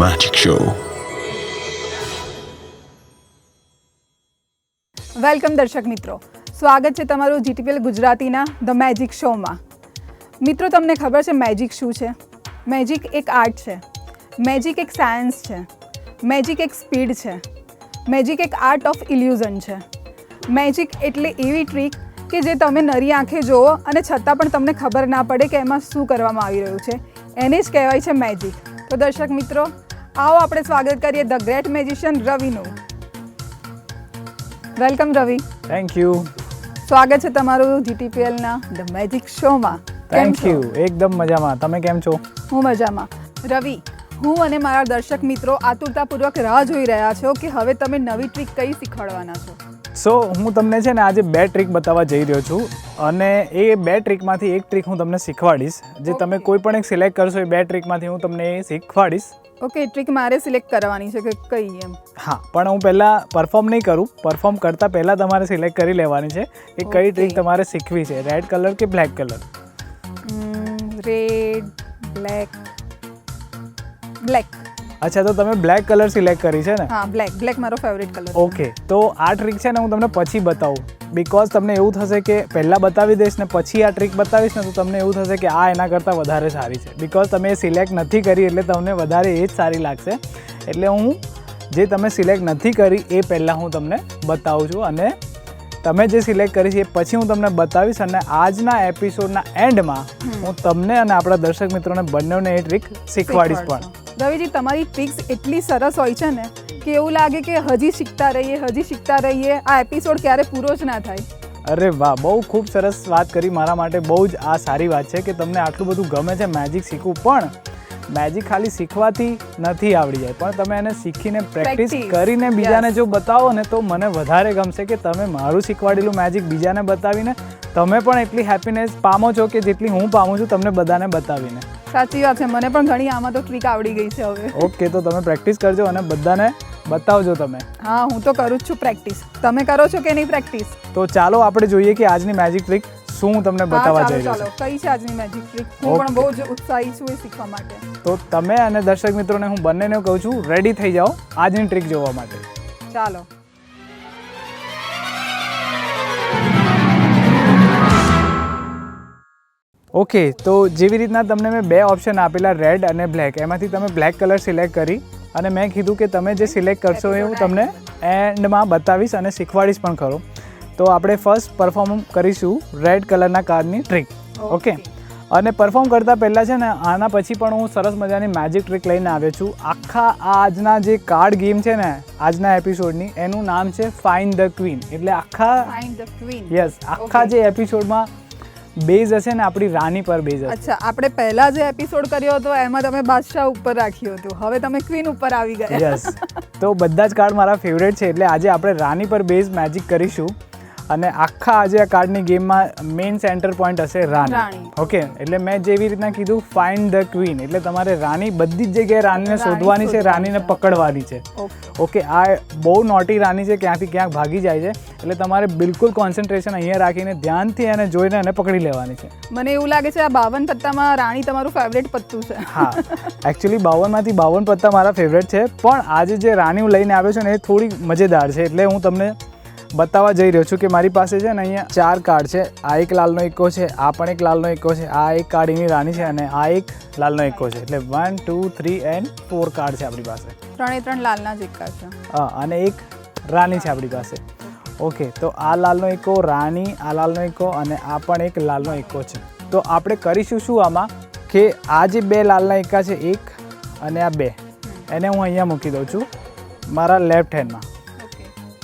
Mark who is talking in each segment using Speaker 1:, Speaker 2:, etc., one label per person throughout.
Speaker 1: Magic Show.
Speaker 2: Welcome દર્શક મિત્રો, સ્વાગત છે તમારું જીટીપીએલ ગુજરાતીના ધ મેજિક શોમાં. મિત્રો, તમને ખબર છે મેજિક શું છે? મેજિક એક આર્ટ છે, મેજિક એક સાયન્સ છે, મેજિક એક સ્પીડ છે, મેજિક એક આર્ટ ઓફ ઇલ્યુઝન છે. મેજિક એટલે એવી ટ્રીક કે જે તમે નરી આંખે જુઓ અને છતાં પણ તમને ખબર ના પડે કે એમાં શું કરવામાં આવી રહ્યું છે. એને જ કહેવાય છે મેજિક. તો દર્શક મિત્રો, આવો આપણે સ્વાગત કરીએ ધ ગ્રેટ મેજિશિયન રવિનું. વેલકમ રવિ.
Speaker 3: Thank you.
Speaker 2: સ્વાગત છે તમારું જીટીપીએલના ધ મેજિક શોમાં.
Speaker 3: Thank you. એકદમ મજામાં. તમે કેમ છો?
Speaker 2: હું મજામાં. રવિ, હું અને મારા દર્શક મિત્રો આતુરતાપૂર્વક રાહ જોઈ રહ્યા છો કે હવે તમે નવી ટ્રીક કઈ શીખવાડવાના છો.
Speaker 3: સો હું તમને છે ને આજે 2 ટ્રીક બતાવવા જઈ રહ્યો છું અને એ 2 ટ્રીકમાંથી એક ટ્રીક હું તમને શીખવાડીશ. જે તમે કોઈ પણ એક સિલેક્ટ કરશો એ 2 ટ્રીકમાંથી હું તમને એ શીખવાડીશ.
Speaker 2: ઓકે, ટ્રીક મારે સિલેક્ટ કરવાની છે કે કઈ એમ?
Speaker 3: હા, પણ હું પહેલાં પરફોર્મ નહીં કરું. પરફોર્મ કરતાં પહેલાં તમારે સિલેક્ટ કરી લેવાની છે કે કઈ ટ્રીક તમારે શીખવી છે, રેડ કલર કે બ્લેક કલર.
Speaker 2: Red, black.
Speaker 3: અચ્છા, તો તમે બ્લેક કલર સિલેક્ટ કરી છે ને?
Speaker 2: હા, બ્લેક મારો ફેવરેટ કલર.
Speaker 3: ઓકે, તો આ ટ્રીક છે ને હું તમને પછી બતાવું. બિકોઝ તમને એવું થશે કે પહેલાં બતાવી દઈશ ને પછી આ ટ્રીક બતાવીશ ને તો તમને એવું થશે કે આ એના કરતાં વધારે સારી છે. બિકોઝ તમે એ સિલેક્ટ નથી કરી એટલે તમને વધારે એ જ સારી લાગશે. એટલે હું જે તમે સિલેક્ટ નથી કરી એ પહેલાં હું તમને બતાવું છું અને તમે જે સિલેક્ટ કરી છે એ પછી હું તમને બતાવીશ. અને આજના એપિસોડના એન્ડમાં હું તમને અને આપણા દર્શક મિત્રોને બંનેને એ ટ્રીક શીખવાડીશ પણ.
Speaker 2: રવિજી, તમારી ટ્રિક્સ એટલી સરસ હોય છે ને કે એવું લાગે કે હજી શીખતા રહીએ. આ એપિસોડ ક્યારે પૂરો જ ના થાય.
Speaker 3: અરે વાહ, બહુ ખૂબ સરસ વાત કરી. મારા માટે બહુ જ આ સારી વાત છે કે તમને આટલું બધું ગમે છે મેજિક શીખવું. પણ મેજિક ખાલી શીખવાથી નથી આવડી જાય, પણ તમે એને શીખીને પ્રેક્ટિસ કરીને બીજાને જો બતાવો ને તો મને વધારે ગમશે કે તમે મારું શીખવાડેલું મેજિક બીજાને બતાવીને તમે પણ એટલી હેપીનેસ પામો છો કે જેટલી હું પામું છું તમને બધાને બતાવીને.
Speaker 2: સાચી વાત છે, મને પણ ઘણી આમાં તો ટ્રીક આવડી ગઈ છે હવે.
Speaker 3: ઓકે, તો તમે પ્રેક્ટિસ કરજો અને બધાને બતાવજો તમે.
Speaker 2: હા, હું તો કરું જ છું પ્રેક્ટિસ. તમે કરો છો કે નહીં પ્રેક્ટિસ?
Speaker 3: તો ચાલો આપણે જોઈએ કે આજની મેજિક ટ્રીક શું હું તમને બતાવવા જઈ રહ્યો છું.
Speaker 2: કઈ છે આજની મેજિક ટ્રીક? હું પણ બહુ જ ઉત્સાહી છું એ શીખવા માટે.
Speaker 3: તો તમે અને દર્શક મિત્રોને હું બંનેને કહું છું, રેડી થઈ જાઓ આજની ટ્રીક જોવા માટે.
Speaker 2: ચાલો.
Speaker 3: ઓકે, તો જેવી રીતના તમને મેં 2 ઓપ્શન આપેલા, રેડ અને બ્લેક, એમાંથી તમે બ્લેક કલર સિલેક્ટ કરી અને મેં કીધું કે તમે જે સિલેક્ટ કરશો એ હું તમને એન્ડમાં બતાવીશ અને શીખવાડીશ પણ ખરો. તો આપણે ફર્સ્ટ પરફોર્મ કરીશું રેડ કલરના કાર્ડની ટ્રીક. ઓકે, અને પરફોર્મ કરતાં પહેલાં છે ને આના પછી પણ હું સરસ મજાની મેજિક ટ્રીક લઈને આવ્યો છું. આખા આજના જે કાર્ડ ગેમ છે ને આજના એપિસોડની, એનું નામ છે ફાઇન્ડ ધ ક્વીન. એટલે આખા જે એપિસોડમાં બેઝ હશે ને આપણી રાની પર બેઝ હશે.
Speaker 2: અચ્છા, આપણે પહેલા જે એપિસોડ કર્યો હતો એમાં તમે બાદશાહ ઉપર રાખ્યું હતું, હવે તમે ક્વીન ઉપર આવી ગયા.
Speaker 3: યસ, તો બધા જ કાર્ડ મારા ફેવરેટ છે એટલે આજે આપણે રાની પર બેઝ મેજિક કરીશું. અને આખા આજે આ કાર્ડની ગેમમાં મેઇન સેન્ટર પોઈન્ટ હશે રાની. ઓકે, એટલે મેં જેવી રીતના કીધું ફાઇન્ડ ધ ક્વીન એટલે તમારે રાની બધી જ જગ્યાએ રાનીને શોધવાની છે, રાનીને પકડવાની છે. ઓકે, આ બહુ નોટી રાની છે, ક્યાંથી ક્યાંક ભાગી જાય છે. એટલે તમારે બિલકુલ કોન્સન્ટ્રેશન અહીંયા રાખીને ધ્યાનથી એને જોઈને એને પકડી લેવાની છે.
Speaker 2: મને એવું લાગે છે આ 52 પત્તામાં રાણી તમારું ફેવરેટ પત્તું છે.
Speaker 3: હા, એકચ્યુઅલી 52માંથી 52 પત્તા મારા ફેવરેટ છે, પણ આજે જે રાની હું લઈને આવ્યો છું ને એ થોડી મજેદાર છે. એટલે હું તમને બતાવવા જઈ રહ્યો છું કે મારી પાસે છે ને અહીંયા 4 કાર્ડ છે. આ એક લાલનો એકો છે, આ પણ એક લાલનો એકો છે, આ એક કાર્ડ એની રાની છે અને આ એક લાલનો એકો છે. એટલે 1 2 3 and 4 કાર્ડ છે આપણી પાસે.
Speaker 2: 3 લાલના જ એકા છે.
Speaker 3: હા, અને એક રાની છે આપણી પાસે. ઓકે, તો આ લાલનો એકો, રાની, આ લાલનો એકો અને આ પણ એક લાલનો એકો છે. તો આપણે કરીશું શું આમાં કે આ જે 2 લાલના એકા છે, એક અને આ 2, એને હું અહીંયા મૂકી દઉં છું મારા લેફ્ટ હેન્ડમાં.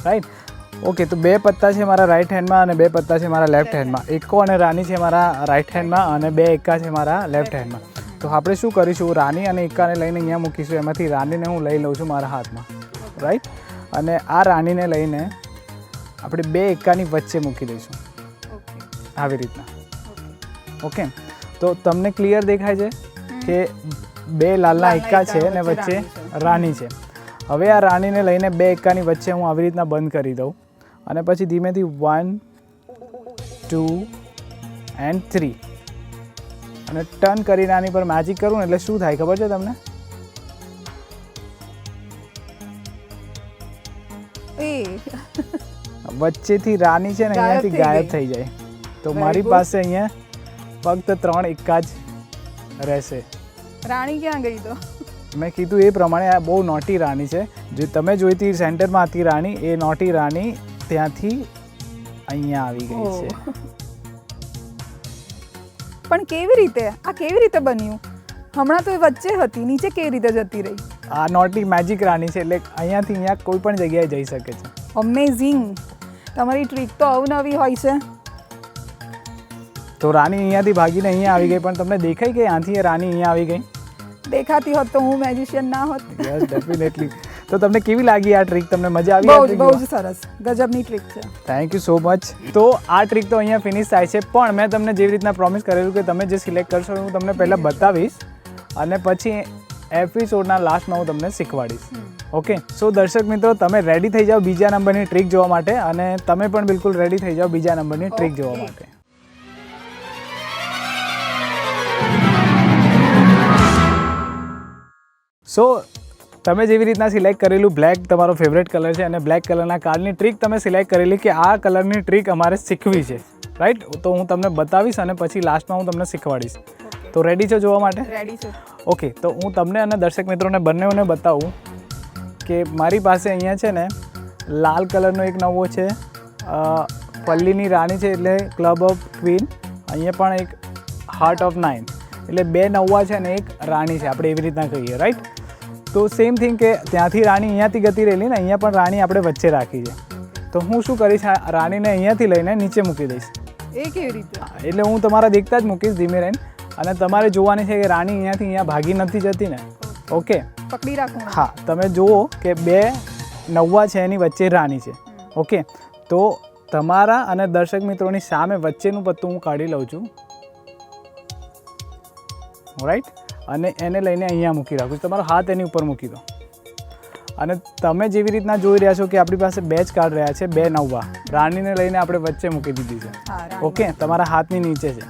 Speaker 3: રાઈટ? ઓકે, તો 2 પત્તા છે મારા રાઈટ હેન્ડમાં અને 2 પત્તા છે મારા લેફ્ટ હેન્ડમાં. એકો અને રાની છે મારા રાઈટ હેન્ડમાં અને 2 એકા છે મારા લેફ્ટ હેન્ડમાં. તો આપણે શું કરીશું, રાની અને એકાને લઈને અહીંયા મૂકીશું. એમાંથી રાનીને હું લઈ લઉં છું મારા હાથમાં. રાઈટ? અને આ રાનીને લઈને આપણે 2 એકાની વચ્ચે મૂકી દઈશું આવી રીતના. ઓકે, તો તમને ક્લિયર દેખાય છે કે 2 લાલના એકા છે અને વચ્ચે રાની છે. હવે આ રાનીને લઈને 2 એકાની વચ્ચે હું આવી રીતના બંધ કરી દઉં અને પછી ધીમેથી 1 2 and 3 અને ટર્ન કરીને આની પર મેજિક કરું ને એટલે શું થાય ખબર છે તમને?
Speaker 2: એ
Speaker 3: વચ્ચેથી રાણી છે ને અહીંયાથી ગાયબ થઈ જાય. તો મારી પાસે અહીંયા ફક્ત 3 એકા જ રહેશે.
Speaker 2: રાણી ક્યાં ગઈ તો?
Speaker 3: મેં કીધું એ પ્રમાણે આ બહુ નોટી રાણી છે. જે તમે જોઈતી સેન્ટરમાં હતી રાણી, એ નોટી રાણી ત્યાંથી અહીંયા આવી ગઈ છે.
Speaker 2: પણ કેવી રીતે? આ કેવી રીતે બન્યું? હમણાં તો એ વચ્ચે હતી, નીચે કેવી રીતે જતી રહી?
Speaker 3: આ નોટી મેજિક રાણી છે, એટલે અહીંયાથી અહીંયા કોઈ પણ જગ્યાએ જઈ શકે છે.
Speaker 2: અમેઝિંગ! તમારી ટ્રીક તો અવનવી હોય છે.
Speaker 3: તો રાણી અહીંયાથી ભાગીને અહીંયા આવી ગઈ, પણ તમને દેખાય કે અહીંયાથી રાણી અહીંયા આવી ગઈ?
Speaker 2: દેખાતી હોત તો હું મેજિશિયન ના હોત.
Speaker 3: Yes, definitely. તો તમને કેવી લાગી આ ટ્રીક? તમને મજા આવી?
Speaker 2: બહુ જ સરસ, ગજબની ટ્રીક છે.
Speaker 3: Thank you so much. તો આ ટ્રીક તો અહીંયા ફિનિશ થાય છે, પણ મેં તમને જેવી રીતના પ્રોમિસ કરેલું કે તમે જે સિલેક્ટ કરશો હું તમને પહેલાં બતાવીશ અને પછી એપિસોડના લાસ્ટમાં હું તમને શીખવાડીશ. ઓકે, સો દર્શક મિત્રો, તમે રેડી થઈ જાઓ બીજા નંબરની ટ્રીક જોવા માટે, અને તમે પણ બિલકુલ રેડી થઈ જાઓ બીજા નંબરની ટ્રીક જોવા માટે. સો તમે જેવી રીતના સિલેક્ટ કરેલું બ્લેક તમારો ફેવરેટ કલર છે, અને બ્લેક કલરના કાર્ડની ટ્રીક તમે સિલેક્ટ કરેલી કે આ કલરની ટ્રીક અમારે શીખવી છે, રાઈટ? તો હું તમને બતાવીશ અને પછી લાસ્ટમાં હું તમને શીખવાડીશ. તો રેડી છો જોવા માટે?
Speaker 2: રેડી છે.
Speaker 3: ઓકે, તો હું તમને અને દર્શક મિત્રોને બંનેઓને બતાવું કે મારી પાસે અહીંયા છે ને લાલ કલરનો એક નવો છે, પલ્લીની રાણી છે એટલે ક્લબ ઓફ ક્વીન. અહીંયા પણ એક હાર્ટ ઓફ 9, એટલે 2 નવા છે ને એક રાણી છે, આપણે એવી રીતના કહીએ, રાઈટ? તો સેમ થિંગ કે ત્યાંથી રાણી અહીંયાથી ગતી રહેલી ને, અહીંયા પણ રાણી આપણે વચ્ચે રાખી છે. તો હું શું કરીશ, આ રાણીને અહીંયાથી લઈને નીચે મૂકી દઈશ.
Speaker 2: એ કેવી રીતે?
Speaker 3: એટલે હું તમારા દેખતા જ મૂકીશ ધીમે રહીને, અને તમારે જોવાની છે કે રાણી અહીંયાથી અહીંયા ભાગી નથી જતી ને. ઓકે,
Speaker 2: પકડી રાખું?
Speaker 3: હા, તમે જુઓ કે 2 નવા છે એની વચ્ચે રાણી છે. ઓકે, તો તમારા અને દર્શક મિત્રોની સામે વચ્ચેનું પત્તું હું કાઢી લઉં છું, રાઈટ? અને એને લઈને અહીંયા મૂકી રાખું છું. તમારો હાથ એની ઉપર મૂકી દો. અને તમે જેવી રીતના જોઈ રહ્યા છો કે આપણી પાસે 2 જ કાર્ડ રહ્યા છે, 2 નવા. રાણીને લઈને આપણે વચ્ચે મૂકી દીધી છે. ઓકે, તમારા હાથની નીચે છે.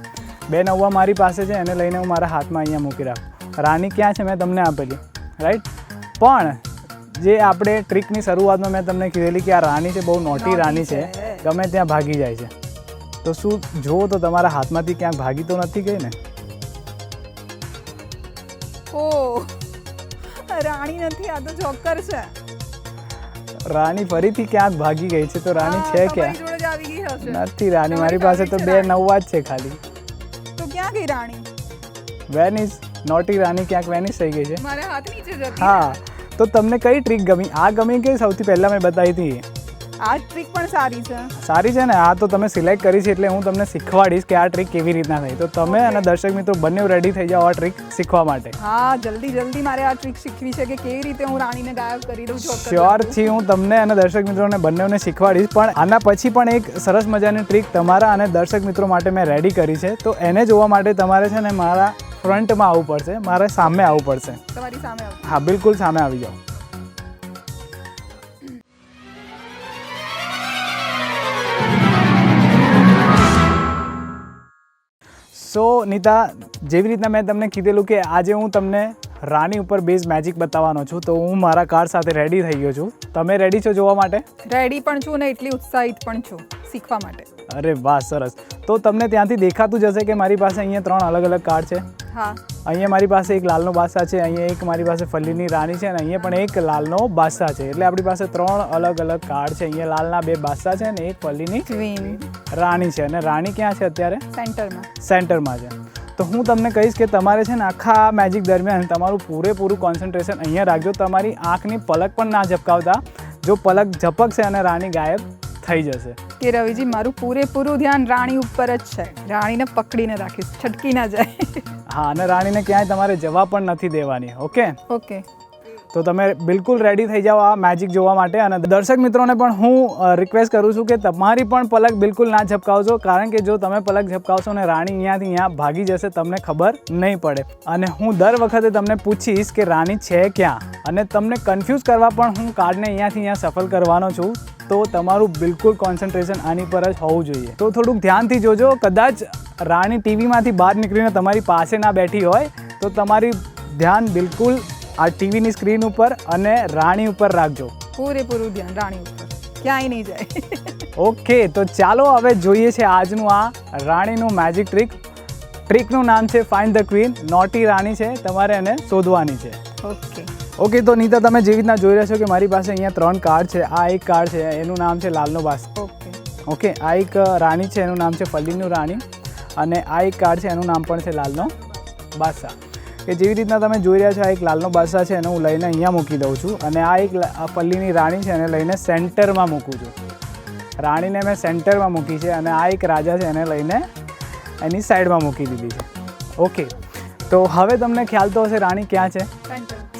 Speaker 3: 2 નવા મારી પાસે છે, એને લઈને હું મારા હાથમાં અહીંયા મૂકી રાખું. રાણી ક્યાં છે મેં તમને આપેલી, રાઈટ? પણ જે આપણે ટ્રીકની શરૂઆતમાં મેં તમને કીધેલી કે આ રાણી છે, બહુ નોટી રાણી છે, ગમે ત્યાં ભાગી જાય છે. તો શું જુઓ તો તમારા હાથમાંથી ક્યાંક ભાગી તો નથી ગઈ ને?
Speaker 2: ઓ, રાણી નથી, આ તો જોકર છે.
Speaker 3: રાણી ફરીથી ક્યાંક ભાગી ગઈ છે. તો રાણી છે ક્યાં?
Speaker 2: જોડે જ આવી ગઈ હશે.
Speaker 3: નથી રાણી, મારી પાસે તો 2 નવા જ છે ખાલી.
Speaker 2: તો ક્યાં ગઈ રાણી?
Speaker 3: વેનિસ, નોટી રાણી ક્યાંક વેનિસ થઈ ગઈ છે.
Speaker 2: મારા હાથ નીચે જતી.
Speaker 3: હા, તો તમને કઈ ટ્રીક ગમી? આ ગમી કે સૌથી પહેલા મેં બતાવી હતી?
Speaker 2: આ ટ્રીક પણ સારી છે.
Speaker 3: સારી છે ને? આ તો તમે સિલેક્ટ કરી છે એટલે હું તમને શીખવાડીશ કે આ ટ્રીક કેવી રીતના થાય. તો તમે અને દર્શક મિત્રો બંને રેડી થઈ જાઓ આ ટ્રીક શીખવા માટે.
Speaker 2: હા, જલ્દી મારે આ ટ્રીક શીખવી છે કે કેવી રીતે હું રાણીને ગાયબ કરી દઉં છું.
Speaker 3: શ્યોરથી હું તમને અને દર્શક મિત્રોને બંનેને શીખવાડીશ, પણ આના પછી પણ એક સરસ મજાની ટ્રીક તમારા અને દર્શક મિત્રો માટે મેં રેડી કરી છે. તો એને જોવા માટે તમારે છે ને મારા ફ્રન્ટમાં આવવું પડશે, મારે સામે આવવું પડશે.
Speaker 2: તમારી સામે આવું?
Speaker 3: હા, બિલકુલ સામે આવી જાઓ. સો નીતા, જેવી રીતના મેં તમને કીધેલું કે આજે હું તમને રાણી ઉપર બેઝ મેજિક બતાવવાનો છું, તો હું મારા કાર્ડ સાથે રેડી થઈ ગયો છું. તમે રેડી છો જોવા માટે?
Speaker 2: રેડી પણ છું ને એટલી ઉત્સાહિત પણ છું શીખવા માટે.
Speaker 3: અરે વાહ, સરસ. તો તમને ત્યાંથી દેખાતું જશે કે મારી પાસે અહીંયા 3 અલગ અલગ કાર્ડ છે.
Speaker 2: હા,
Speaker 3: અહીંયા મારી પાસે એક લાલનો બાદશાહ છે, અહીંયા એક મારી પાસે ફલ્લીની રાણી છે, અને અહીંયા પણ એક લાલનો બાદશાહ છે. એટલે આપણી પાસે 3 અલગ અલગ કાર્ડ છે. અહીંયા લાલના 2 બાદશાહ છે અને એક ફલ્લીની
Speaker 2: ક્વીન
Speaker 3: રાણી છે. અને રાણી ક્યાં છે અત્યારે?
Speaker 2: સેન્ટરમાં
Speaker 3: છે. તો હું તમને કહીશ કે તમારે છે ને આખા મેજિક દરમિયાન તમારું પૂરેપૂરું કોન્સન્ટ્રેશન અહીંયા રાખજો. તમારી આંખની પલક પણ ના ઝપકાવતા. જો પલક ઝપકશે અને રાણી ગાયબ થઈ જશે.
Speaker 2: કે રવિજી, મારું પૂરેપૂરું ધ્યાન રાણી ઉપર જ છે. રાણીને પકડીને રાખીશ, છટકી ના જાય.
Speaker 3: હા, અને રાણીને ક્યાંય તમારે જવા પણ નથી દેવાની. ઓકે, તો તમે બિલકુલ રેડી થઈ જાઓ આ મેજિક જોવા માટે. અને દર્શક મિત્રોને પણ હું રિક્વેસ્ટ કરું છું કે તમારી પણ પલક બિલકુલ ના ઝપકાવજો, કારણ કે જો તમે પલક ઝપકાવશો ને રાણી અહીંયાથી અહીંયા ભાગી જશે, તમને ખબર નહીં પડે. અને હું દર વખતે તમને પૂછીશ કે રાણી છે ક્યાં, અને તમને કન્ફ્યુઝ કરવા પણ હું કાર્ડને અહીંયાથી અહીંયા સફળ કરવાનો છું. તો તમારું બિલકુલ કોન્સન્ટ્રેશન આની પર જ હોવું જોઈએ. તો થોડુંક ધ્યાનથી જોજો. કદાચ રાણી ટીવીમાંથી બહાર નીકળીને તમારી પાસે ના બેઠી હોય તો તમારી ધ્યાન બિલકુલ આ ટીવીની સ્ક્રીન ઉપર અને રાણી ઉપર રાખજો.
Speaker 2: પૂરેપૂરું ધ્યાન રાણી ઉપર. ક્યાંય નહીં જાય.
Speaker 3: ઓકે, તો ચાલો હવે જોઈએ છે આજનું આ રાણીનું મેજિક ટ્રીકનું નામ છે ફાઇન્ડ ધ ક્વીન. નોટી રાણી છે, તમારે એને શોધવાની છે. ઓકે, તો નીતા તમે જેવી રીતના જોઈ રહ્યા છો કે મારી પાસે અહીંયા 3 કાર્ડ છે. આ એક કાર્ડ છે, એનું નામ છે લાલનો બાદશાહ. ઓકે, આ એક રાણી છે, એનું નામ છે ફલ્લીનું રાણી. અને આ એક કાર્ડ છે, એનું નામ પણ છે લાલનો બાદશાહ. કે જેવી રીતના તમે જોઈ રહ્યા છો, આ એક લાલનો બાદશાહ છે, એને હું લઈને અહીંયા મૂકી દઉં છું. અને આ એક ફલ્લીની રાણી છે, એને લઈને સેન્ટરમાં મૂકું છું. રાણીને મેં સેન્ટરમાં મૂકી છે અને આ એક રાજા છે, એને લઈને એની સાઈડમાં મૂકી દીધી છે. ઓકે, તો હવે તમને ખ્યાલ તો હશે રાણી ક્યાં છે?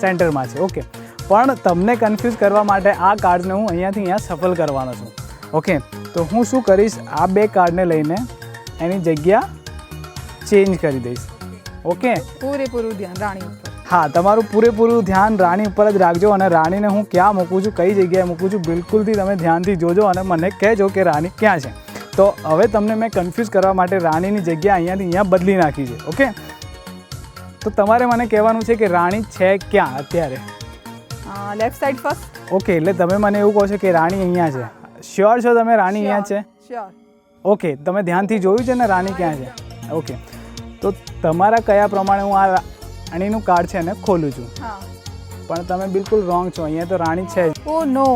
Speaker 3: સેન્ટરમાં છે. ઓકે, પણ તમને કન્ફ્યુઝ કરવા માટે આ કાર્ડને હું અહીંયાથી અહીંયા સફલ કરવાનો છું. ઓકે, તો હું શું કરીશ, આ 2 કાર્ડને લઈને એની જગ્યા ચેન્જ કરી દઈશ. ઓકે,
Speaker 2: પૂરેપૂરું ધ્યાન રાણી ઉપર.
Speaker 3: હા, તમારું પૂરેપૂરું ધ્યાન રાણી ઉપર જ રાખજો. અને રાણીને હું ક્યાં મૂકું છું, કઈ જગ્યાએ મૂકું છું, બિલકુલથી તમે ધ્યાનથી જોજો અને મને કહેજો કે રાણી ક્યાં છે. તો હવે તમને મેં કન્ફ્યુઝ કરવા માટે રાણીની જગ્યા અહીંયાથી અહીંયા બદલી નાખી છે. ઓકે, તો તમારે મને કહેવાનું છે કે રાણી છે ક્યાં અત્યારે?
Speaker 2: Left side first.
Speaker 3: ઓકે, એટલે તમે મને એવું કહો છો કે રાણી અહીંયા છે. શ્યોર છો તમે રાણી અહીંયા છે?
Speaker 2: શ્યોર.
Speaker 3: ઓકે, તમે ધ્યાનથી જોયું છે ને રાણી ક્યાં છે? ઓકે, તો તમારા કયા પ્રમાણે હું આ રાણીનું કાર્ડ છે એને ખોલું છું. પણ તમે બિલકુલ રોંગ છો. અહીંયા તો રાણી છે જ.
Speaker 2: ઓ નો,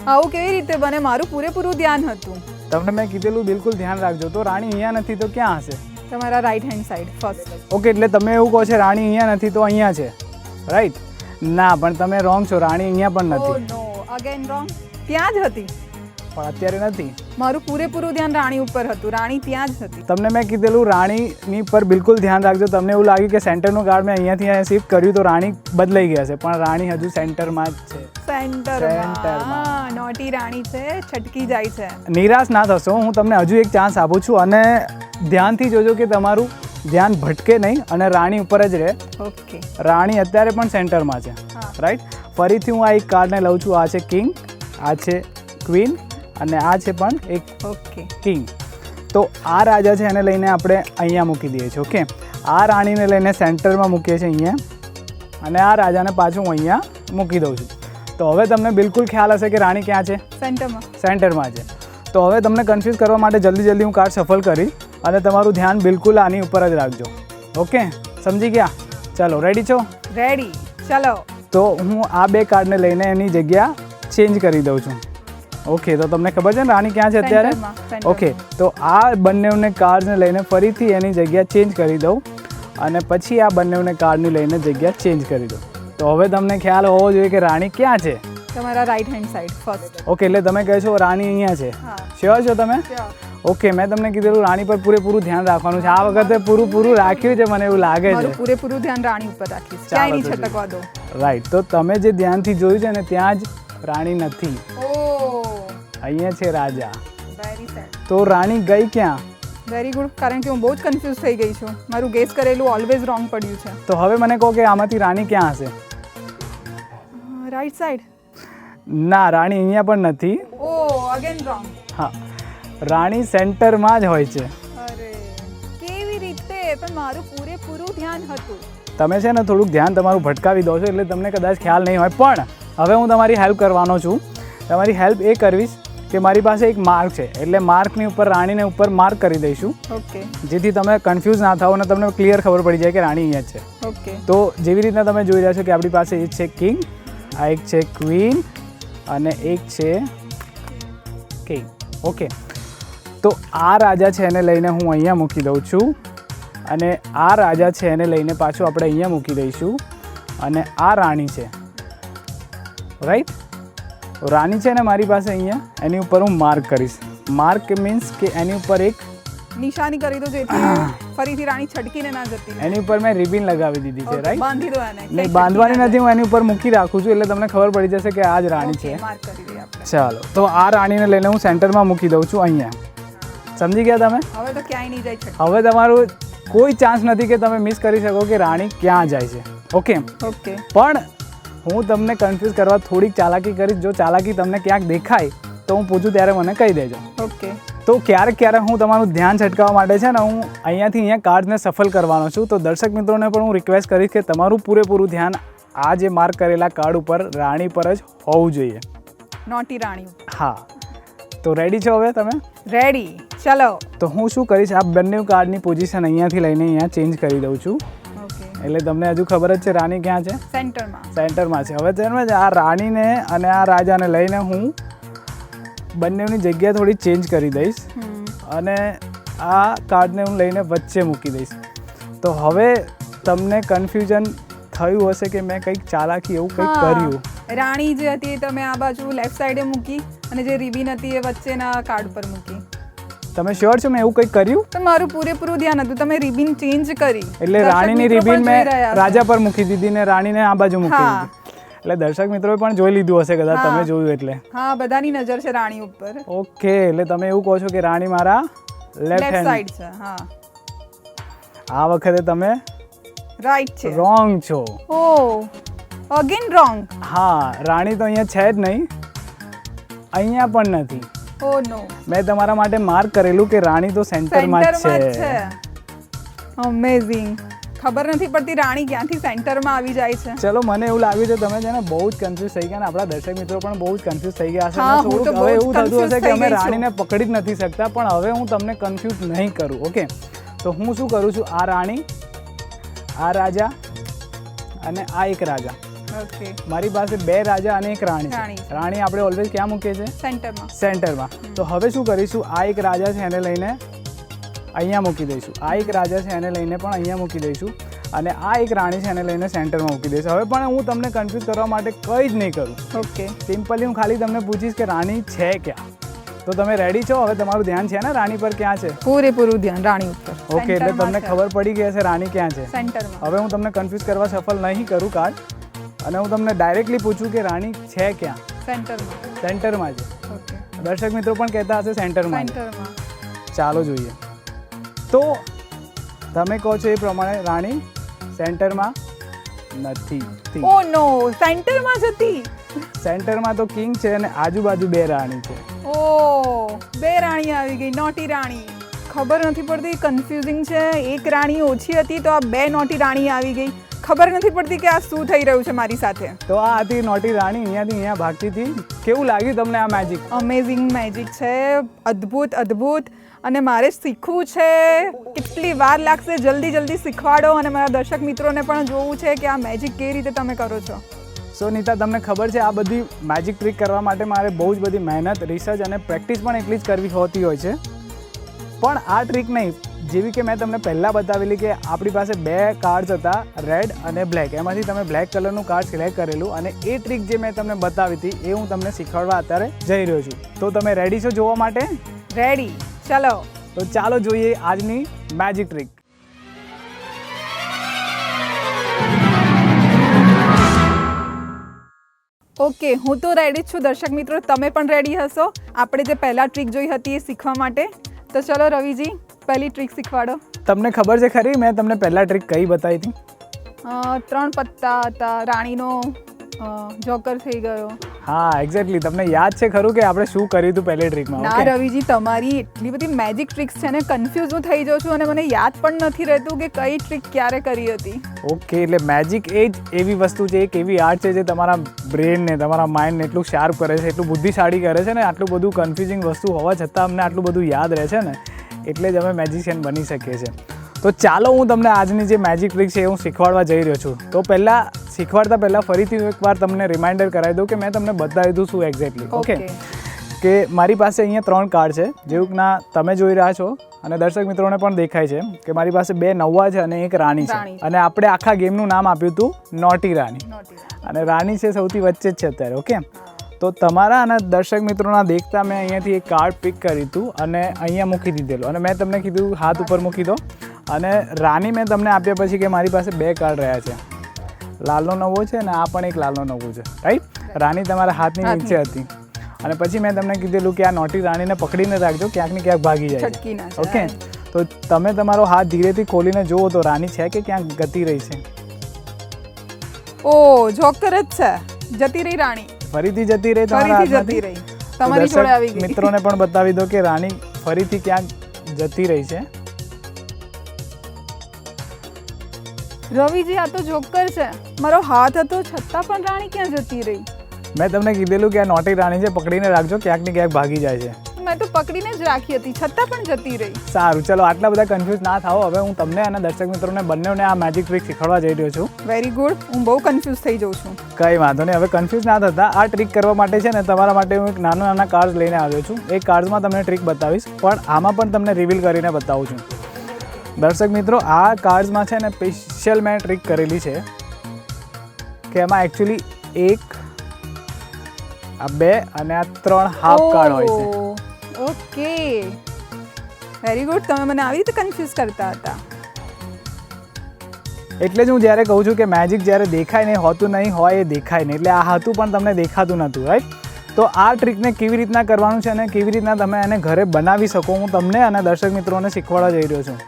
Speaker 2: આવું કેવી રીતે બને? મારું પૂરેપૂરું ધ્યાન હતું.
Speaker 3: તમને મેં કીધેલું બિલકુલ ધ્યાન રાખજો. તો રાણી અહીંયા નથી તો ક્યાં હશે?
Speaker 2: તમારા right hand side first.
Speaker 3: Okay, એટલે તમે એવું કહો છો રાણી અહીંયા નથી તો અહીંયા છે, રાઈટ? ના, પણ તમે રોંગ છો. રાણી અહીંયા પણ
Speaker 2: ઓ
Speaker 3: નથી.
Speaker 2: નો, અગેન રોંગ. ત્યાં જ હતી
Speaker 3: પણ અત્યારે નથી.
Speaker 2: મારું પૂરેપૂરું ધ્યાન રાણી ઉપર હતું. રાણી ત્યાં જ હતી.
Speaker 3: તમને મેં કીધેલું રાણીની પર બિલકુલ ધ્યાન રાખજો. તમને એવું લાગ્યું કે સેન્ટરનું કાર્ડ મેં અહીંયાથી અહીંયા શિફ્ટ કર્યું તો રાણી બદલાઈ ગયા છે, પણ રાણી હજુ સેન્ટરમાં જ છે.
Speaker 2: સેન્ટરમાં નોટી રાણી છે, છટકી જાય છે.
Speaker 3: નિરાશ ના થશો, હું તમને હજુ એક ચાન્સ આપું છું અને ધ્યાનથી જોજો કે તમારું ધ્યાન ભટકે નહીં અને રાણી ઉપર જ રહે.
Speaker 2: ઓકે,
Speaker 3: રાણી અત્યારે પણ સેન્ટરમાં છે, રાઈટ? ફરીથી હું આ એક કાર્ડને લઉં છું. આ છે કિંગ, આ છે ક્વીન અને આ છે પણ એક
Speaker 2: ઓકે
Speaker 3: કિંગ. તો આ રાજા છે, એને લઈને આપણે અહીંયા મૂકી દઈએ છીએ. ઓકે, આ રાણીને લઈને સેન્ટરમાં મૂકીએ છીએ અહીંયા અને આ રાજાને પાછું હું અહીંયા મૂકી દઉં છું. તો હવે તમને બિલકુલ ખ્યાલ હશે કે રાણી ક્યાં છે? સેન્ટરમાં છે. તો હવે તમને કન્ફ્યુઝ કરવા માટે જલ્દી હું કાર્ડ સફલ કરી અને તમારું ધ્યાન બિલકુલ આની ઉપર જ રાખજો. ઓકે, સમજી ગયા? ચાલો, રેડી છો?
Speaker 2: રેડી, ચલો.
Speaker 3: તો હું આ 2 કાર્ડને લઈને એની જગ્યા ચેન્જ કરી દઉં છું. ઓકે, તો તમને ખબર છે ને રાણી ક્યાં છે અત્યારે? ઓકે, તો આ બંનેને કાર્ડને લઈને ફરીથી એની જગ્યા ચેન્જ કરી દઉં અને પછી આ બંનેને કાર્ડની લઈને જગ્યા ચેન્જ કરી દઉં. તો હવે તમને ખ્યાલ હોવો જોઈએ કે રાણી ક્યાં છે?
Speaker 2: તમારા right hand side first.
Speaker 3: Okay, એટલે તમે કહે છો રાણી અહીંયા છે. શ્યોર છો તમે? ઓકે, મેં તમને કીધેલું રાણી પર પૂરેપૂરું ધ્યાન રાખવાનું છે. આ વખતે પૂરું રાખ્યું છે, મને એવું લાગે છે.
Speaker 2: પૂરેપૂરું ધ્યાન રાણી ઉપર રાખીશ, ક્યાંય નહીં છટકવા દો.
Speaker 3: રાઈટ, તો તમે જે ધ્યાનથી જોયું છે ને ત્યાં જ રાણી નથી. અહીંયા છે રાજા.
Speaker 2: Very sad.
Speaker 3: તો રાણી ગઈ ક્યાં?
Speaker 2: વેરી ગુડ, કારણ કે હું બહુ જ કન્ફ્યુઝ થઈ ગઈ છું. મારું ગેસ કરેલું ઓલવેઝ રોંગ પડ્યું છે.
Speaker 3: તો હવે મને કહો કે આમાંથી રાણી ક્યાં હશે?
Speaker 2: Right side.
Speaker 3: ના, રાણી અહીંયા પણ નથી.
Speaker 2: ઓ, અગેન રોંગ.
Speaker 3: હા, રાણી સેન્ટરમાં જ હોય છે.
Speaker 2: અરે કેવી રીતે? પણ મારું પૂરેપૂરું ધ્યાન હતું.
Speaker 3: તમે છે ને થોડુંક ધ્યાન તમારું ભટકાવી દો છો એટલે તમને કદાચ ખ્યાલ નહીં હોય. પણ હવે હું તમારી હેલ્પ કરવાનો છું. તમારી હેલ્પ એ કરવીશ કે મારી પાસે એક માર્ક છે, એટલે માર્કની ઉપર રાણીને ઉપર માર્ક કરી દઈશું.
Speaker 2: ઓકે,
Speaker 3: જેથી તમે કન્ફ્યુઝ ના થાઓ અને તમને ક્લિયર ખબર પડી જાય કે રાણી અહીંયા જ છે.
Speaker 2: ઓકે,
Speaker 3: તો જેવી રીતના તમે જોઈ રહ્યા છો કે આપણી પાસે એક છે કિંગ, આ એક છે ક્વીન અને એક છે કિંગ. ઓકે, તો આ રાજા છે એને લઈને હું અહીંયા મૂકી દઉં છું અને આ રાજા છે એને લઈને પાછું આપણે અહીંયા મૂકી દઈશું અને આ રાણી છે, રાઈટ? રાણી છે ને મારી પાસે અહીંયા, એની ઉપર હું માર્ક કરીશ. માર્ક મીન્સ કે એની ઉપર એક
Speaker 2: નિશાની કરી દો જેથી ફરીથી રાણી છટકીને ના જતી રહે.
Speaker 3: એની ઉપર મેં રિબિન લગાવી દીધી છે, રાઈટ?
Speaker 2: બાંધી દો એને.
Speaker 3: નહીં, બાંધવાની નથી, હું એની ઉપર મૂકી રાખું છું એટલે તમને ખબર પડી જશે કે આ જ રાણી છે.
Speaker 2: માર્ક કરી દઈએ આપણે.
Speaker 3: ચાલો, તો આ રાણીને લઈને હું સેન્ટરમાં મૂકી દઉં છું અહીંયા. સમજી ગયા તમે?
Speaker 2: હવે તો ક્યાંય નહીં જાય છટકી.
Speaker 3: હવે તમારું કોઈ ચાન્સ નથી કે તમે મિસ કરી શકો કે રાણી ક્યાં જાય છે. ઓકે,
Speaker 2: ઓકે,
Speaker 3: પણ હું તમને કન્ફ્યુઝ કરવા થોડીક ચાલાકી કરીશ. જો ચાલાકી તમને ક્યાંક દેખાય તો હું પૂછું ત્યારે મને કહી દેજો.
Speaker 2: ઓકે,
Speaker 3: તો ક્યારેક હું તમારું ધ્યાન છટકાવવા માટે છે ને હું અહીંયાથી અહીંયા કાર્ડને સફળ કરવાનો છું. તો દર્શક મિત્રોને પણ હું રિક્વેસ્ટ કરીશ કે તમારું પૂરેપૂરું ધ્યાન આ જે માર્ક કરેલા કાર્ડ ઉપર રાણી પર જ હોવું જોઈએ.
Speaker 2: નોટી રાણી.
Speaker 3: હા, તો રેડી છો હવે તમે?
Speaker 2: રેડી, ચલો.
Speaker 3: તો હું શું કરીશ, આ બંને કાર્ડની પોઝિશન અહીંયાથી લઈને અહીંયા ચેન્જ કરી દઉં છું.
Speaker 2: ઓકે.
Speaker 3: એટલે તમને હજુ ખબર જ છે રાણી ક્યાં છે?
Speaker 2: સેન્ટરમાં.
Speaker 3: સેન્ટરમાં છે. હવે તેમાં જ આ રાણીને અને આ રાજાને લઈને હું બંનેની જગ્યા થોડી ચેન્જ કરી દઈશ અને આ કાર્ડને હું લઈને વચ્ચે મૂકી દઈશ. તો હવે તમને કન્ફ્યુઝન થયું હશે કે મેં કંઈક ચાલાકી એવું કંઈક કર્યું.
Speaker 2: રાણી જે હતી એ તમે આ બાજુ લેફ્ટ સાઈડે મૂકી અને જે રિબિન હતી એ વચ્ચેના કાર્ડ પર મૂકી.
Speaker 3: તમે શ્યોર છો મેં એવું કંઈક કર્યું?
Speaker 2: તો મારું પૂરેપૂરું ધ્યાન હતું. તમે રિબિન ચેન્જ કરી
Speaker 3: એટલે રાણીની રિબિન મેં રાજા પર મૂકી દીધી ને રાણીને આ બાજુ મૂકી દીધી. એટલે દર્શક મિત્રોએ પણ જોઈ લીધું હશે કદાચ તમે જોયું એટલે.
Speaker 2: હા, બધાની નજર છે રાણી ઉપર.
Speaker 3: ઓકે, એટલે તમે એવું કહો છો કે રાણી મારા લેફ્ટ
Speaker 2: સાઈડ છે. હા,
Speaker 3: આ વખતે તમે
Speaker 2: રાઈટ છે.
Speaker 3: રોંગ છો.
Speaker 2: ઓ, અગેન રોંગ.
Speaker 3: હા, રાણી તો અહીંયા છે જ નહીં, અહીંયા પણ નથી.
Speaker 2: ઓ નો.
Speaker 3: મેં તમારા માટે માર્ક કરેલું કે રાણી તો સેન્ટરમાં જ છે.
Speaker 2: અમેઝિંગ. ખબર નથી પડતી રાણી ક્યાંથી સેન્ટરમાં આવી જાય છે.
Speaker 3: ચલો, મને એવું લાગ્યું છે તમે છે ને બહુ જ કન્ફ્યુઝ થઈ ગયા ને આપણા દર્શક મિત્રો પણ બહુ જ કન્ફ્યુઝ થઈ ગયા હશે. થોડુંક હવે એવું થતું હશે કે અમે રાણીને પકડી જ નથી શકતા, પણ હવે હું તમને કન્ફ્યુઝ નહીં કરું. ઓકે, તો હું શું કરું છું, આ રાણી, આ રાજા અને આ એક રાજા.
Speaker 2: ઓકે.
Speaker 3: મારી પાસે બે રાજા અને એક રાણી છે. રાણી આપણે ઓલવેઝ ક્યાં મૂકીએ છીએ?
Speaker 2: સેન્ટરમાં.
Speaker 3: સેન્ટરમાં. તો હવે શું કરીશું, આ એક રાજા છે એને લઈને અહીંયા મૂકી દઈશું, આ એક રાજા છે એને લઈને પણ અહીંયા મૂકી દઈશું અને આ એક રાણી છે એને લઈને સેન્ટરમાં મૂકી દઈશું. હવે પણ હું તમને કન્ફ્યુઝ કરવા માટે કંઈ જ નહીં કરું.
Speaker 2: ઓકે.
Speaker 3: સિમ્પલી હું ખાલી તમને પૂછીશ કે રાણી છે ક્યાં. તો તમે રેડી છો? હવે તમારું ધ્યાન છે ને રાણી પર ક્યાં છે?
Speaker 2: પૂરેપૂરું ધ્યાન રાણી ઉપર.
Speaker 3: ઓકે, એટલે તમને ખબર પડી ગઈ હશે રાણી ક્યાં છે.
Speaker 2: સેન્ટરમાં.
Speaker 3: હવે હું તમને કન્ફ્યુઝ કરવા સફળ નહીં કરું કાર્ડ, અને હું તમને ડાયરેક્ટલી પૂછું કે રાણી છે ક્યાં?
Speaker 2: સેન્ટરમાં.
Speaker 3: સેન્ટરમાં છે.
Speaker 2: ઓકે.
Speaker 3: દર્શક મિત્રો પણ કહેતા હશે સેન્ટરમાં.
Speaker 2: સેન્ટરમાં.
Speaker 3: ચાલો જોઈએ. તો તમે કહો છો એ પ્રમાણે રાણી સેન્ટરમાં નથી.
Speaker 2: ઓ નો, સેન્ટરમાં જ હતી.
Speaker 3: સેન્ટરમાં તો કિંગ છે અને આજુબાજુ બે રાણી છે.
Speaker 2: ઓ, બે રાણી આવી ગઈ, નોટી રાણી. ખબર નથી પડતી, કન્ફ્યુઝિંગ છે. એક રાણી ઓછી હતી તો આ બે નોટી રાણી આવી ગઈ. ખબર નથી પડતી કે આ શું થઈ રહ્યું છે મારી સાથે.
Speaker 3: તો આ હતી નોટી રાણી, અહીંયાથી અહીંયા ભાગતી હતી. કેવું લાગ્યું તમને આ મેજિક?
Speaker 2: અમેઝિંગ મેજિક છે, અદ્ભુત અદ્ભુત. અને મારે શીખવું છે. કેટલી વાર લાગશે, જલ્દી જલ્દી શીખવાડો. અને મારા દર્શક મિત્રોને પણ જોવું છે કે આ મેજિક કેવી રીતે તમે કરો છો.
Speaker 3: સો નીતા, તમને ખબર છે આ બધી મેજિક ટ્રીક કરવા માટે મારે બહુ જ બધી મહેનત, રિસર્ચ અને પ્રેક્ટિસ પણ એટલી જ કરવી હોતી હોય છે. પણ આ ટ્રીક નહીં, જેવી કે મેં તમને પહેલાં બતાવેલી કે આપણી પાસે બે કાર્ડ્સ હતા, રેડ અને બ્લેક. એમાંથી તમે બ્લેક કલરનું કાર્ડ સિલેક્ટ કરેલું અને એ ટ્રીક જે મેં તમને બતાવી હતી એ હું તમને શીખવાડવા અત્યારે જઈ રહ્યો છું. તો તમે રેડી છો જોવા માટે?
Speaker 2: રેડી, ચલો.
Speaker 3: તો ચાલો જોઈએ આજની મેજિક ટ્રીક.
Speaker 2: ઓકે, હું તો રેડી જ છું. દર્શક મિત્રો, તમે પણ રેડી હશો આપણે જે પહેલા ટ્રીક જોઈ હતી એ શીખવા માટે. તો ચલો રવિજી, પહેલી ટ્રીક શીખવાડો.
Speaker 3: તમને ખબર છે ખરી મેં તમને પહેલા ટ્રીક કઈ બતાવી હતી?
Speaker 2: 3 પત્તા હતા, રાણીનો જોકર થઈ ગયો.
Speaker 3: હા, એક્ઝેક્ટલી. તમને યાદ છે ખરું કે આપણે શું કર્યું હતું પહેલી ટ્રીકમાં?
Speaker 2: ના રવિજી, તમારી એટલી બધી મેજિક ટ્રીક્સ છે ને, કન્ફ્યુઝ હું થઈ જાઉં છું અને મને યાદ પણ નથી રહેતું કે કઈ ટ્રીક ક્યારે કરી હતી.
Speaker 3: ઓકે, એટલે મેજિક એ જ એવી વસ્તુ છે, એક એવી આર્ટ છે જે તમારા બ્રેનને, તમારા માઇન્ડને એટલું શાર્પ કરે છે, એટલું બુદ્ધિશાળી કરે છે ને. આટલું બધું કન્ફ્યુઝિંગ વસ્તુ હોવા છતાં અમને આટલું બધું યાદ રહે છે ને, એટલે જ અમે મેજિશિયન બની શકીએ છીએ. તો ચાલો હું તમને આજની જે મેજિક ટ્રીક છે એ હું શીખવાડવા જઈ રહ્યો છું. તો પહેલાં શીખવાડતા પહેલાં ફરીથી એકવાર તમને રિમાઇન્ડર કરાવી દઉં કે મેં તમને બતાવી દઉં શું એક્ઝેક્ટલી. ઓકે, કે મારી પાસે અહીંયા 3 કાર્ડ છે, જેવું ના તમે જોઈ રહ્યા છો અને દર્શક મિત્રોને પણ દેખાય છે કે મારી પાસે 2 નવા છે અને એક રાણી છે. અને આપણે આખા ગેમનું નામ આપ્યું હતું નોટી રાણી. અને રાણી છે સૌથી વચ્ચે જ છે અત્યારે. ઓકે, તો તમારા અને દર્શક મિત્રોના દેખતા મેં અહીંયાથી એક કાર્ડ પિક કર્યું હતું અને અહીંયા મૂકી દીધેલું અને મેં તમને કીધું હાથ ઉપર મૂકી દો. અને રાણી મેં તમને આપ્યા પછી કે મારી પાસે 2 કાર્ડ રહ્યા છે, લાલનો નવો છે અને આ પણ એક લાલનો નવો છે, રાઈટ? રાણી તમારા હાથની નીચે હતી અને પછી મેં તમને કીધેલું કે આ નોટી રાણીને પકડીને રાખજો, ક્યાંક ને ક્યાંક ભાગી જાય. ઓકે, તો તમે તમારો હાથ ધીરેથી ખોલીને જુઓ તો રાણી છે કે ક્યાંક જતી રહી છે?
Speaker 2: ઓ, જોકર જ છે, જતી રહી રાણી.
Speaker 3: ફરીથી જતી રહી તમારા હાથમાંથી?
Speaker 2: તમારી જોડે આવી ગઈ.
Speaker 3: મિત્રોને પણ બતાવી દો કે રાણી ફરીથી ક્યાંક જતી રહી છે.
Speaker 2: રવિજી, આ તો જોકર છે. મારો હાથ હતો છતાં પણ રાણી ક્યાં જતી રહી?
Speaker 3: મેં તમને કીધેલું કે આ નોટી રાણી છે, પકડીને રાખજો, ક્યાંક ને ક્યાંક ભાગી જાય છે.
Speaker 2: મેં તો પકડીને જ રાખી હતી, છતાં પણ જતી રહી.
Speaker 3: સારું, ચલો આટલા બધા કન્ફ્યુઝ ના થાઓ. હવે હું તમને અને દર્શક મિત્રોને બંનેને આ મેજિક ટ્રીક શીખવાડવા જઈ રહ્યો છું.
Speaker 2: Very good. હું બહુ કન્ફ્યુઝ થઈ જાઉં છું.
Speaker 3: કંઈ વાંધો નહીં, હવે કન્ફ્યુઝ ના થતા. આ ટ્રીક કરવા માટે છે ને તમારા માટે હું એક નાના કાર્ડ લઈને આવ્યો છું. એ કાર્ડમાં તમને ટ્રીક બતાવીશ, પણ આમાં પણ તમને રિવીલ કરીને બતાવું છું. દર્શક મિત્રો, આ કાર્ડ્સમાં છે ને સ્પેશિયલ મેં ટ્રીક કરેલી છે કે એમાં એકચ્યુઅલી એક, આ 2 અને આ 3 હાફ કાર્ડ હોય છે.
Speaker 2: Okay, very good. તમે મને આવી રીતે કન્ફ્યુઝ કરતા હતા.
Speaker 3: એટલે જ હું જ્યારે કહું છું કે મેજિક જ્યારે દેખાય ને હોતું નહીં હોય, એ દેખાય નહીં. એટલે આ હતું પણ તમને દેખાતું નહોતું, રાઈટ? તો આ ટ્રીકને કેવી રીતના કરવાનું છે અને કેવી રીતના તમે એને ઘરે બનાવી શકો, હું તમને અને દર્શક મિત્રોને શીખવાડવા જઈ રહ્યો છું.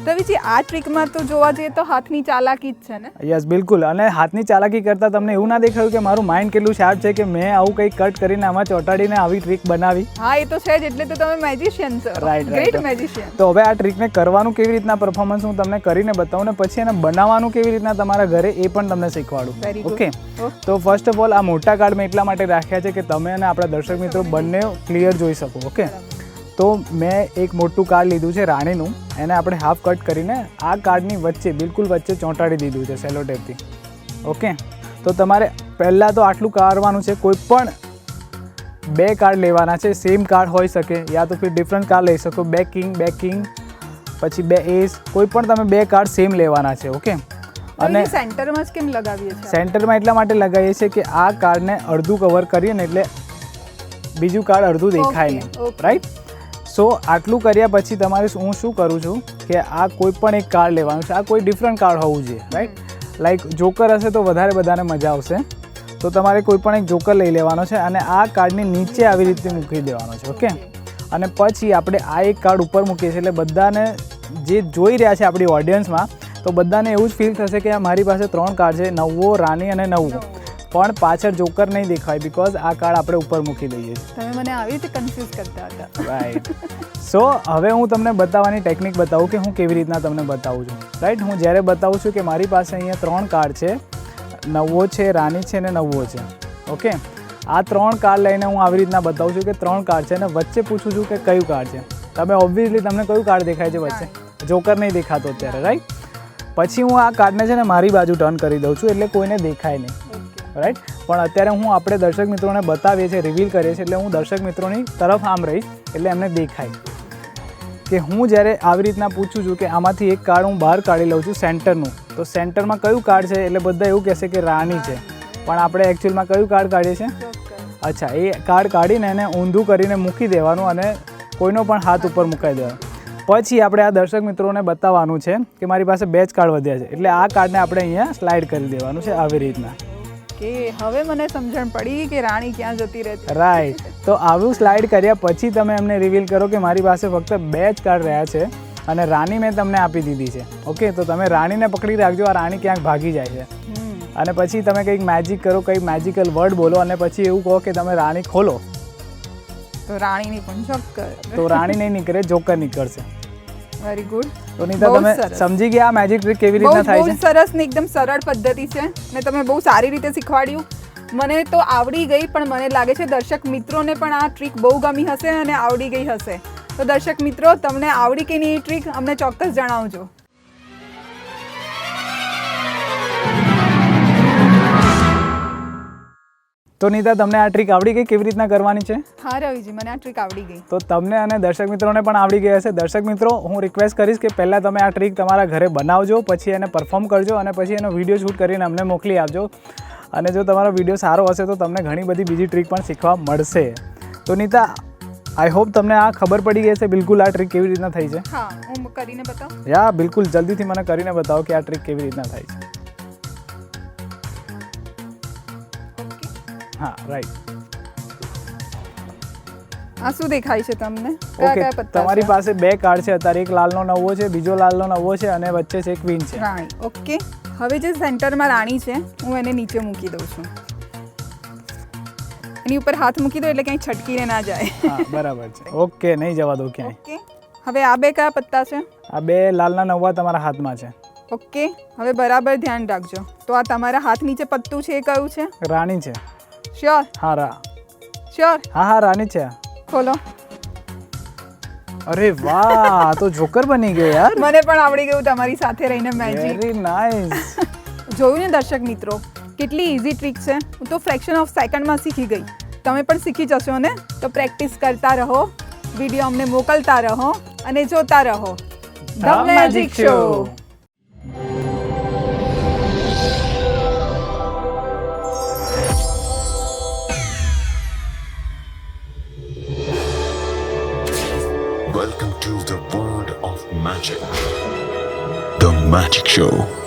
Speaker 2: રવિજી, આ ટ્રીકમાં તો જોવા જઈએ તો હાથની ચાલાકી જ છે ને?
Speaker 3: યસ, બિલકુલ. અને હાથની ચાલાકી કરતાં તમને એવું ના દેખાયું કે મારું માઇન્ડ કેટલું શાર્પ છે કે મેં આવું કંઈક કટ કરીને આમાં ચોંટાડીને આવી ટ્રીક બનાવી?
Speaker 2: હા, એ તો છે જ. એટલે તો તમે મેજિશિયન છો.
Speaker 3: Right,
Speaker 2: great magician.
Speaker 3: તો હવે આ ટ્રીકને કરવાનું કેવી રીતના પરફોર્મન્સ હું તમને કરીને બતાવું ને પછી એને બનાવવાનું કેવી રીતના તમારા ઘરે એ પણ તમને શીખવાડું. ઓકે, તો ફર્સ્ટ ઓફ ઓલ આ મોટા કાર્ડ મેં એટલા માટે રાખ્યા છે કે તમે અને આપણા દર્શક મિત્રો બંને ક્લિયર જોઈ શકો. ઓકે, તો મેં એક મોટું કાર્ડ લીધું છે રાણીનું. એને આપણે હાફ કટ કરીને આ કાર્ડની વચ્ચે, બિલકુલ વચ્ચે ચોંટાડી દીધું છે સેલો ટેપથી. ઓકે, તો તમારે પહેલાં તો આટલું કરવાનું છે. કોઈ પણ 2 કાર્ડ લેવાના છે. સેમ કાર્ડ હોઈ શકે યા તો ફિર ડિફરન્ટ કાર્ડ લઈ શકો. 2 કિંગ, પછી 2 એસ, કોઈ પણ તમે 2 કાર્ડ સેમ લેવાના છે. ઓકે,
Speaker 2: અને સેન્ટરમાં જ કેમ લગાવીએ છીએ?
Speaker 3: સેન્ટરમાં એટલા માટે લગાવીએ છીએ કે આ કાર્ડને અડધું કવર કરીએ ને એટલે બીજું કાર્ડ અડધું દેખાય નહીં, રાઈટ? સો આટલું કર્યા પછી તમારે હું શું કરું છું કે આ કોઈ પણ એક કાર્ડ લેવાનું છે. આ કોઈ ડિફરન્ટ કાર્ડ હોવું જોઈએ, રાઈટ? લાઈક જોકર હશે તો વધારે બધાને મજા આવશે. તો તમારે કોઈ પણ એક જોકર લઈ લેવાનો છે અને આ કાર્ડની નીચે આવી રીતે મૂકી દેવાનો છે. ઓકે, અને પછી આપણે આ એક કાર્ડ ઉપર મૂકીએ છીએ એટલે બધાને જે જોઈ રહ્યા છે આપણી ઓડિયન્સમાં, તો બધાને એવું જ ફીલ થશે કે મારી પાસે 3 કાર્ડ છે, 9, રાણી અને 9, પણ પાછળ જોકર નહીં દેખાય બિકોઝ આ કાર્ડ આપણે ઉપર મૂકી દઈએ છીએ.
Speaker 2: તમે મને આવી રીતે કન્ફ્યુઝ કરતા હતા.
Speaker 3: રાઈટ. સો હવે હું તમને બતાવવાની ટેકનિક બતાવું કે હું કેવી રીતના તમને બતાવું છું. રાઈટ, હું જ્યારે બતાવું છું કે મારી પાસે અહીંયા 3 કાર્ડ છે, 9 છે, રાણી છે અને 9 છે. ઓકે, આ 3 કાર્ડ લઈને હું આવી રીતના બતાવું છું કે 3 કાર્ડ છે અને વચ્ચે પૂછું છું કે કયું કાર્ડ છે. તમે ઓબ્વિયસલી તમને કયું કાર્ડ દેખાય છે વચ્ચે? જોકર નહીં દેખાતો અત્યારે, રાઈટ? પછી હું આ કાર્ડને છે ને મારી બાજુ ટર્ન કરી દઉં છું એટલે કોઈને દેખાય નહીં, રાઈટ? પણ અત્યારે હું આપણે દર્શક મિત્રોને બતાવીએ છીએ, રિવીલ કરીએ છીએ, એટલે હું દર્શક મિત્રોની તરફ આમ રહીશ એટલે એમને દેખાય કે હું જ્યારે આવી રીતના પૂછું છું કે આમાંથી એક કાર્ડ હું બહાર કાઢી લઉં છું સેન્ટરનું, તો સેન્ટરમાં કયું કાર્ડ છે એટલે બધા એવું કહેશે કે રાણી છે, પણ આપણે એકચ્યુઅલમાં કયું કાર્ડ કાઢીએ છીએ? અચ્છા, એ કાર્ડ કાઢીને એને ઊંધું કરીને મૂકી દેવાનું અને કોઈનો પણ હાથ ઉપર મુકાઈ દેવાનો. પછી આપણે આ દર્શક મિત્રોને બતાવવાનું છે કે મારી પાસે 2 જ કાર્ડ વધ્યા છે એટલે આ કાર્ડને આપણે અહીંયા સ્લાઇડ કરી દેવાનું છે આવી રીતના.
Speaker 2: કે હવે મને સમજણ પડી કે રાણી ક્યાં જતી રહેતી.
Speaker 3: રાઈટ. તો આવું સ્લાઇડ કર્યા પછી તમે એમને રિવીલ કરો કે મારી પાસે ફક્ત 2 જ કાર્ડ રહ્યા છે અને રાણી મેં તમને આપી દીધી છે. ઓકે, તો તમે રાણીને પકડી રાખજો, આ રાણી ક્યાંક ભાગી જાય છે. અને પછી તમે કંઈક મેજિક કરો, કંઈક મેજિકલ વર્ડ બોલો અને પછી એવું કહો કે તમે રાણી ખોલો,
Speaker 2: તો રાણીની પણ જોકર.
Speaker 3: તો રાણી નહીં નીકળે, જોકર નીકળશે.
Speaker 2: Very good.
Speaker 3: તો નીતા, તમે સમજી ગયા આ મેજિક ટ્રીક કેવી રીતના થાય છે?
Speaker 2: બહુ સરસ ને એકદમ સરળ પદ્ધતિ છે ને તમે બહુ સારી રીતે શીખવાડ્યું. મને તો આવડી ગઈ, પણ મને લાગે છે દર્શક મિત્રોને પણ આ ટ્રીક બહુ ગમી હશે અને આવડી ગઈ હશે. તો દર્શક મિત્રો, તમને આવડી કે નહીં એ ટ્રીક અમને ચોક્કસ જણાવજો.
Speaker 3: તો નીતા, તમને આ ટ્રીક આવડી ગઈ કેવી રીતના કરવાની છે?
Speaker 2: હા રવિજી, મને આ ટ્રીક આવડી ગઈ.
Speaker 3: તો તમને અને દર્શક મિત્રોને પણ આવડી ગઈ હશે. દર્શક મિત્રો, હું રિક્વેસ્ટ કરીશ કે પહેલાં તમે આ ટ્રીક તમારા ઘરે બનાવજો, પછી એને પરફોર્મ કરજો અને પછી એનો વિડીયો શૂટ કરીને અમને મોકલી આપજો. અને જો તમારો વિડીયો સારો હશે તો તમને ઘણી બધી બીજી ટ્રીક પણ શીખવા મળશે. તો નીતા, આઈ હોપ તમને આ ખબર પડી ગઈ હશે બિલકુલ આ ટ્રીક કેવી રીતના થઈ છે.
Speaker 2: હા, હું કરીને બતાવું.
Speaker 3: યા બિલકુલ, જલ્દીથી મને કરીને બતાવો કે આ ટ્રીક કેવી રીતના થાય છે. હા, રાઈટ.
Speaker 2: આ શું દેખાય છે તમને?
Speaker 3: ઓકે, તમારી પાસે 2 કાર્ડ છે અત્યારે. એક લાલનો 9 છે, બીજો લાલનો 9 છે અને વચ્ચે છે ક્વીન છે.
Speaker 2: રાણી. ઓકે, હવે જે સેન્ટરમાં રાણી છે હું એને નીચે મૂકી દઉં છું. એની ઉપર હાથ મૂકી દો એટલે ક્યાંય છટકીને ના જાય.
Speaker 3: હા, બરાબર છે. ઓકે, નહીં જવા દો ક્યાંય.
Speaker 2: ઓકે, હવે આ 2 કયા પત્તા છે?
Speaker 3: આ 2 લાલના 9 તમારા હાથમાં છે.
Speaker 2: ઓકે, હવે બરાબર ધ્યાન રાખજો. તો આ તમારા હાથ નીચે પત્તું છે એ કયું છે?
Speaker 3: રાણી છે.
Speaker 2: શ્યોર
Speaker 3: હા
Speaker 2: શ્યોર
Speaker 3: હા રાની છે.
Speaker 2: ખોલો.
Speaker 3: અરે વાહ, તો જોકર બની ગયો યાર.
Speaker 2: મને પણ આવડી ગયું તમારી સાથે રહીને મેજિક.
Speaker 3: Very nice.
Speaker 2: જોયું ને દર્શક મિત્રો, કેટલી ઇઝી ટ્રીક છે. હું તો ફ્રેક્શન ઓફ સેકન્ડમાં શીખી ગઈ. તમે પણ શીખી જશો ને? તો પ્રેક્ટિસ કરતા રહો, વિડીયો અમને મોકલતા રહો અને જોતા રહો the magic show.
Speaker 1: Welcome to the world of magic. The Magic Show.